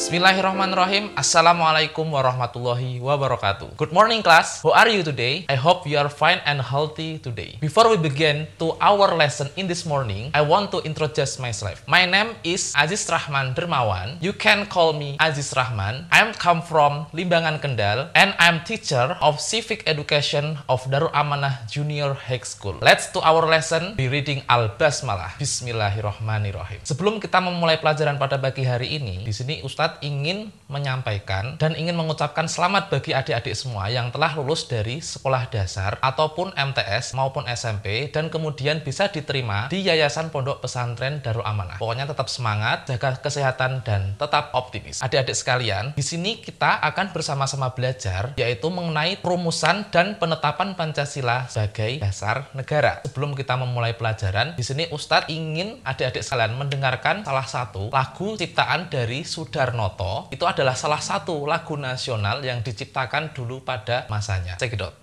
Bismillahirrahmanirrahim. Assalamualaikum warahmatullahi wabarakatuh. Good morning class. How are you today? I hope you are fine and healthy today. Before we begin to our lesson in this morning, I want to introduce myself. My name is Aziz Rahman Dermawan. You can call me Aziz Rahman. I am come from Limbangan, Kendal, and I am teacher of Civic Education of Darul Amanah Junior High School. Let's to our lesson. Be reading Al-Basmalah. Bismillahirrahmanirrahim. Sebelum kita memulai pelajaran pada pagi hari ini, di sini Ustadz ingin menyampaikan dan ingin mengucapkan selamat bagi adik-adik semua yang telah lulus dari sekolah dasar ataupun MTS maupun SMP dan kemudian bisa diterima di Yayasan Pondok Pesantren Darul Amanah. Pokoknya tetap semangat, jaga kesehatan dan tetap optimis. Adik-adik sekalian, di sini kita akan bersama-sama belajar yaitu mengenai perumusan dan penetapan Pancasila sebagai dasar negara. Sebelum kita memulai pelajaran, di sini Ustadz ingin adik-adik sekalian mendengarkan salah satu lagu ciptaan dari Sudarnoto. Itu adalah salah satu lagu nasional yang diciptakan dulu pada masanya. Check it out.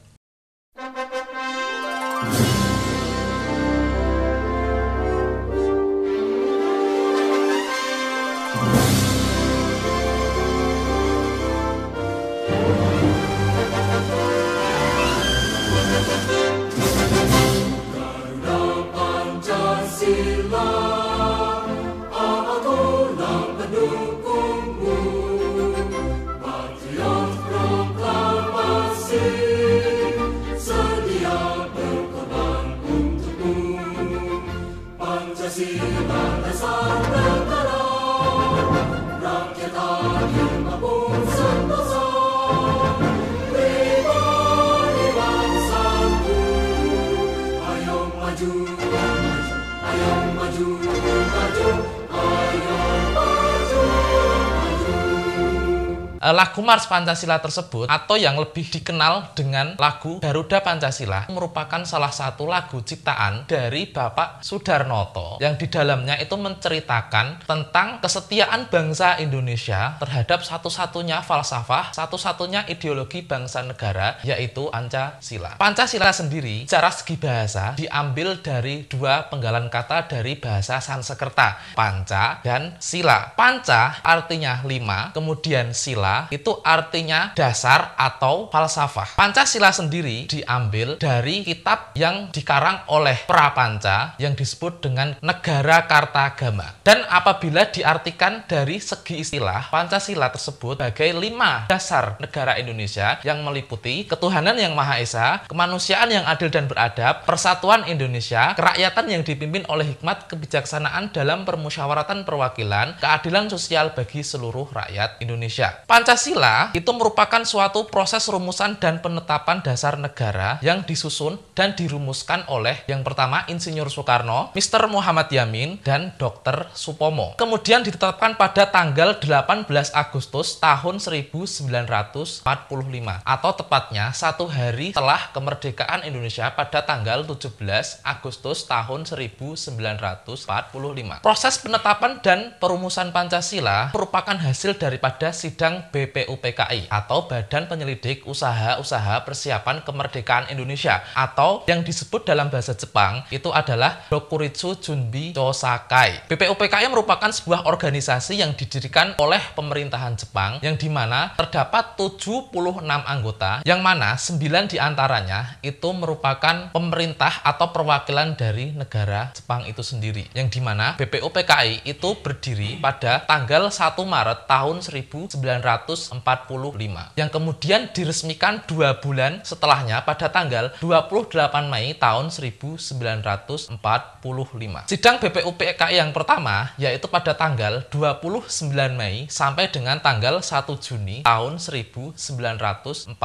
Lagu Mars Pancasila tersebut atau yang lebih dikenal dengan lagu Garuda Pancasila merupakan salah satu lagu ciptaan dari Bapak Sudarnoto yang di dalamnya itu menceritakan tentang kesetiaan bangsa Indonesia terhadap satu-satunya falsafah, satu-satunya ideologi bangsa negara yaitu Pancasila. Pancasila sendiri secara segi bahasa diambil dari dua penggalan kata dari bahasa Sanskerta, panca dan sila. Panca artinya 5, kemudian sila itu artinya dasar atau falsafah. Pancasila sendiri diambil dari kitab yang dikarang oleh Prapanca yang disebut dengan Negara Kartagama. Dan apabila diartikan dari segi istilah, Pancasila tersebut sebagai 5 dasar negara Indonesia yang meliputi ketuhanan yang Maha Esa, kemanusiaan yang adil dan beradab, persatuan Indonesia, kerakyatan yang dipimpin oleh hikmat kebijaksanaan dalam permusyawaratan perwakilan, keadilan sosial bagi seluruh rakyat Indonesia. Pancasila itu merupakan suatu proses rumusan dan penetapan dasar negara yang disusun dan dirumuskan oleh yang pertama Insinyur Soekarno, Mr. Muhammad Yamin, dan Dr. Supomo. Kemudian ditetapkan pada tanggal 18 Agustus tahun 1945 atau tepatnya satu hari setelah kemerdekaan Indonesia pada tanggal 17 Agustus tahun 1945. Proses penetapan dan perumusan Pancasila merupakan hasil daripada sidang BPUPKI atau Badan Penyelidik Usaha-Usaha Persiapan Kemerdekaan Indonesia atau yang disebut dalam bahasa Jepang itu adalah Dokuritsu Junbi Chosakai. BPUPKI merupakan sebuah organisasi yang didirikan oleh pemerintahan Jepang yang dimana terdapat 76 anggota yang mana 9 diantaranya itu merupakan pemerintah atau perwakilan dari negara Jepang itu sendiri yang dimana BPUPKI itu berdiri pada tanggal 1 Maret tahun 1945 yang kemudian diresmikan 2 bulan setelahnya pada tanggal 28 Mei tahun 1945. Sidang BPUPKI yang pertama yaitu pada tanggal 29 Mei sampai dengan tanggal 1 Juni tahun 1945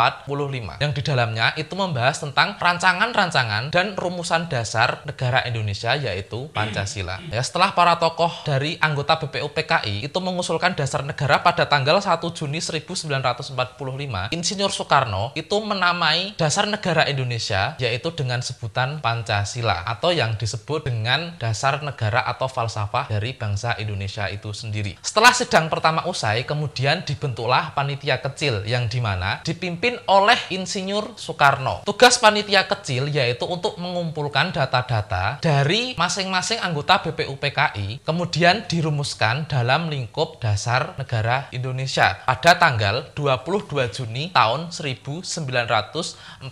yang di dalamnya itu membahas tentang rancangan-rancangan dan rumusan dasar negara Indonesia yaitu Pancasila. Ya, setelah para tokoh dari anggota BPUPKI itu mengusulkan dasar negara pada tanggal 1 Juni Juni 1945, Insinyur Soekarno itu menamai dasar negara Indonesia yaitu dengan sebutan Pancasila atau yang disebut dengan dasar negara atau falsafah dari bangsa Indonesia itu sendiri. Setelah sidang pertama usai, kemudian dibentuklah panitia kecil yang dimana dipimpin oleh Insinyur Soekarno. Tugas panitia kecil yaitu untuk mengumpulkan data-data dari masing-masing anggota BPUPKI, kemudian dirumuskan dalam lingkup dasar negara Indonesia pada tanggal 22 Juni tahun 1945.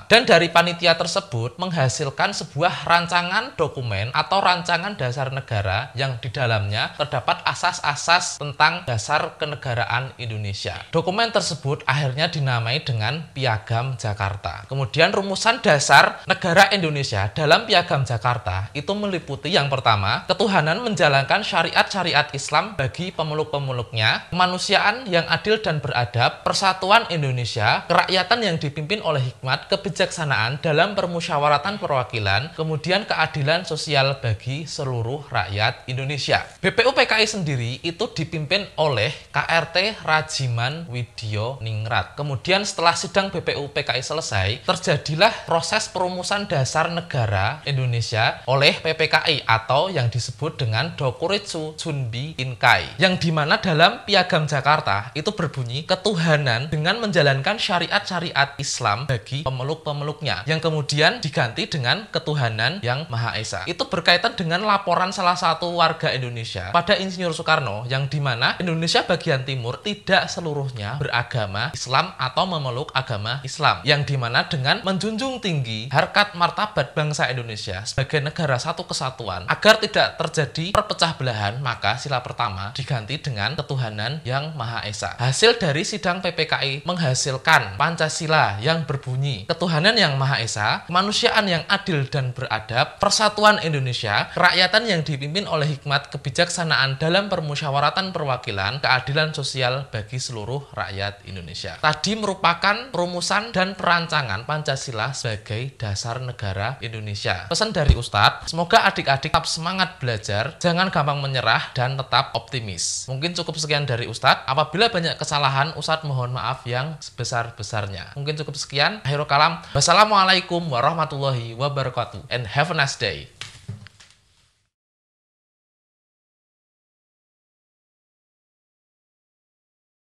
Dan dari panitia tersebut menghasilkan sebuah rancangan dokumen atau rancangan dasar negara yang di dalamnya terdapat asas-asas tentang dasar kenegaraan Indonesia. Dokumen tersebut akhirnya dinamai dengan Piagam Jakarta. Kemudian rumusan dasar negara Indonesia dalam Piagam Jakarta itu meliputi yang pertama, ketuhanan menjalankan syariat-syariat Islam bagi pemeluk-pemeluknya, kemanusiaan yang adil dan beradab, persatuan Indonesia, kerakyatan yang dipimpin oleh hikmat, kebijaksanaan dalam permusyawaratan perwakilan, kemudian keadilan sosial bagi seluruh rakyat Indonesia. BPUPKI sendiri itu dipimpin oleh KRT Rajiman Widyo Ningrat. Kemudian setelah sidang BPUPKI selesai, terjadilah proses perumusan dasar negara Indonesia oleh PPKI atau yang disebut dengan Dokuritsu Chunbi Inkai, yang dimana dalam Piagam Jakarta itu berbunyi ketuhanan dengan menjalankan syariat-syariat Islam bagi pemeluk-pemeluknya, yang kemudian diganti dengan ketuhanan yang Maha Esa. Itu berkaitan dengan laporan salah satu warga Indonesia pada Insinyur Soekarno, yang dimana Indonesia bagian timur tidak seluruhnya beragama Islam atau memeluk agama Islam, yang dimana dengan menjunjung tinggi harkat martabat bangsa Indonesia sebagai negara satu kesatuan agar tidak terjadi perpecah belahan, maka sila pertama diganti dengan ketuhanan yang Maha Esa. Hasil dari sidang PPKI menghasilkan Pancasila yang berbunyi ketuhanan yang Maha Esa, kemanusiaan yang adil dan beradab, persatuan Indonesia, kerakyatan yang dipimpin oleh hikmat, kebijaksanaan dalam permusyawaratan perwakilan, keadilan sosial bagi seluruh rakyat Indonesia. Tadi merupakan rumusan dan perancangan Pancasila sebagai dasar negara Indonesia. Pesan dari Ustadz, semoga adik-adik tetap semangat belajar, jangan gampang menyerah, dan tetap optimis. Mungkin cukup sekian dari Ustadz. Apabila banyak kesalahan, Ustadz mohon maaf yang sebesar-besarnya. Mungkin cukup sekian. Akhirul kalam. Wassalamualaikum warahmatullahi wabarakatuh. And have a nice day.